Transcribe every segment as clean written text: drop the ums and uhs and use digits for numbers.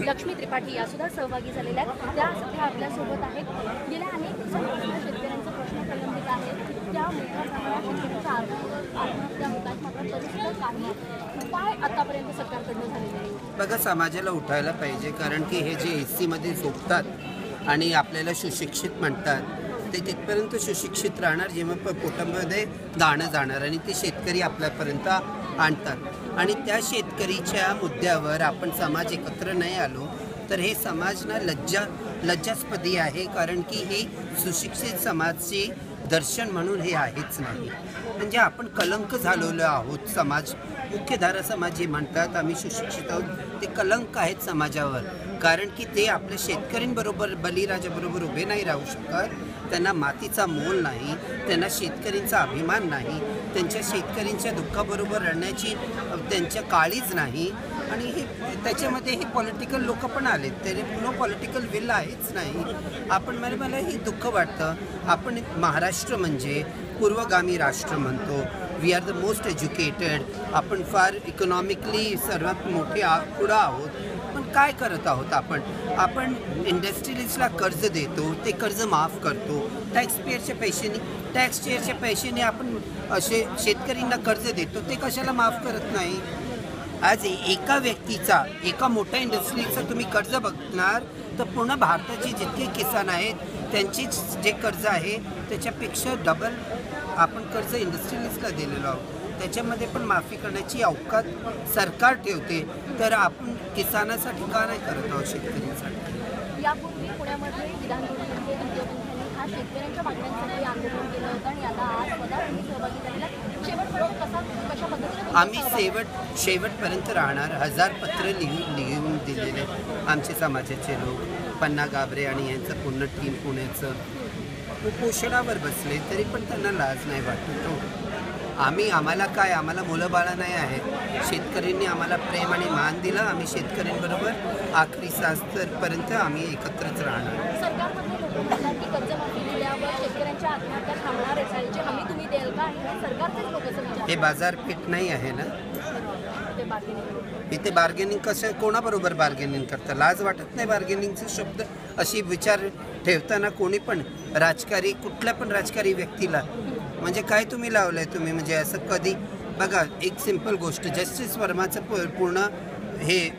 लक्ष्मी त्रिपाठी या सुद्धा सहभागी झालेल्या आहेत। त्या सध्या आपल्यासोबत आहेत। गेल्या अनेक दिवसांपासून शेतकऱ्यांचा प्रश्न प्रलंबित आहे। त्या मोठ्या प्रमाणात शेतकऱ्यांच्या आत्महत्या होतात, मात्र तरीसुद्धा काही उपाय आतापर्यंत सरकारकडून झालेले नाही। बघा, समाजाला उठायला पाहिजे, कारण की हे जे एससीमध्ये झोपतात आणि आपल्याला सुशिक्षित म्हणतात ते तिथपर्यंत सुशिक्षित राहणार जेव्हा पोटामध्ये दाणं जाणार आणि ते शेतकरी आपल्यापर्यंत आणतात। आणि त्या शेतकरीच्या मुद्द्यावर आपण समाज एकत्र नाही आलो तर हे समाज ना लज्जास्पदी आहे, कारण की हे सुशिक्षित समाजचे दर्शन म्हणून हे आहेच नाही। म्हणजे आपण कलंक झालेलो आहोत। समाज, मुख्यधारा समाज जे म्हणतात आम्ही सुशिक्षित आहोत, ते कलंक आहेत समाजावर, कारण की ते आपल्या शेतकऱ्यांबरोबर बळीराजाबरोबर उभे नाही राहू शकत। त्यांना मातीचा मोल नाही, त्यांना शेतकऱ्यांचा अभिमान नाही, त्यांच्या शेतकऱ्यांच्या दुःखाबरोबर रडण्याची त्यांच्या काळीज नाही। आणि हे त्याच्यामध्ये हे पॉलिटिकल लोक पण आलेत, तरी पुन्हा पॉलिटिकल विल आहेच नाही। आपण मला हे दुःख वाटतं। आपण महाराष्ट्र म्हणजे पूर्वगामी राष्ट्र म्हणतो, we are the most educated, आपण फार इकॉनॉमिकली सर्वात मोठे पुढं आहोत, पण काय करत आहोत आपण इंडस्ट्रियलिस्टला कर्ज देतो, ते कर्ज माफ करतो, टॅक्सपेयरच्या पैशाने आपण असे शेतकऱ्यांना कर्ज देतो, ते कशाला माफ करत नाही। आज एका व्यक्तीचा, एका मोठ्या इंडस्ट्रीचा तुम्ही कर्ज बघणार तर पूर्ण भारताचे जितके किसान आहेत त्यांची जे कर्ज आहे त्याच्यापेक्षा डबल आपण कर्ज इंडस्ट्रियलिस्टला दिलेलो आहोत। त्याच्यामध्ये पण माफी करण्याची अवकात सरकार ठेवते, तर आपण किसानासाठी का नाही करत आहोत, शेतकऱ्यांसाठी? यापूर्वी पुण्यामध्ये विधान परिषदेचे विद्यापीठांनी हा शेतकऱ्यांच्या मागण्यांसाठी आंदोलन केलं होतं आणि आता आज स्वतः तुम्ही सहभागी झालेला। शेवटपर्यंत कशा पद्धतीने आम्ही शेवटपर्यंत राहणार। 1000 पत्र लिहून दिलेले आमचे समाजाचे लोक, पन्ना गाभरे आणि यांचं पूर्ण टीम पुण्याचं उपोषणावर बसले, तरी पण त्यांना लाज नाही वाटतो। आम्हाला मुलं बाळा नाही आहेत। शेतकऱ्यांनी आम्हाला प्रेम आणि मान दिलं, आम्ही शेतकऱ्यांबरोबर आखरी सास्तरपर्यंत आम्ही एकत्रच राहणार। सरकारमध्ये लोक म्हणतात की कर्जमाफी दिल्यावर शेतकऱ्यांच्या आत्महत्या थांबणार आहे, याची हमी तुम्ही द्याल का? आणि सरकारचेच लोक असं विचारतात। हे बाजारपेठ नाही आहे ना, इथे बार्गेनिंग कसं, कोणाबरोबर बार्गेनिंग करतं? लाज वाटत नाही बार्गेनिंगचे शब्द अशी विचार ठेवताना कोणी पण राजकारी, कुठल्या पण राजकारी व्यक्तीला? म्हणजे काय तुम्ही लावलंय तुम्ही? म्हणजे असं कधी बघा, एक सिंपल गोष्ट, जस्टिस वर्माचं पूर्ण हे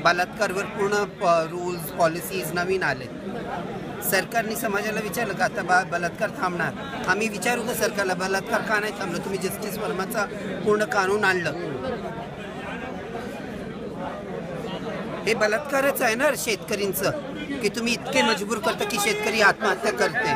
बलात्कारवर पूर्ण रूल्स पॉलिसीज नवीन आले। सरकारने समाजाला विचारलं का आता बलात्कार थांबणार? आम्ही विचारू का सरकारला बलात्कार का नाही थांबलं? तुम्ही जस्टिस वर्माचा पूर्ण कानून आणलं, हे बलात्कारच आहे ना शेतकऱ्यांचं, की तुम्ही इतके मजबूर करता की शेतकरी आत्महत्या करते।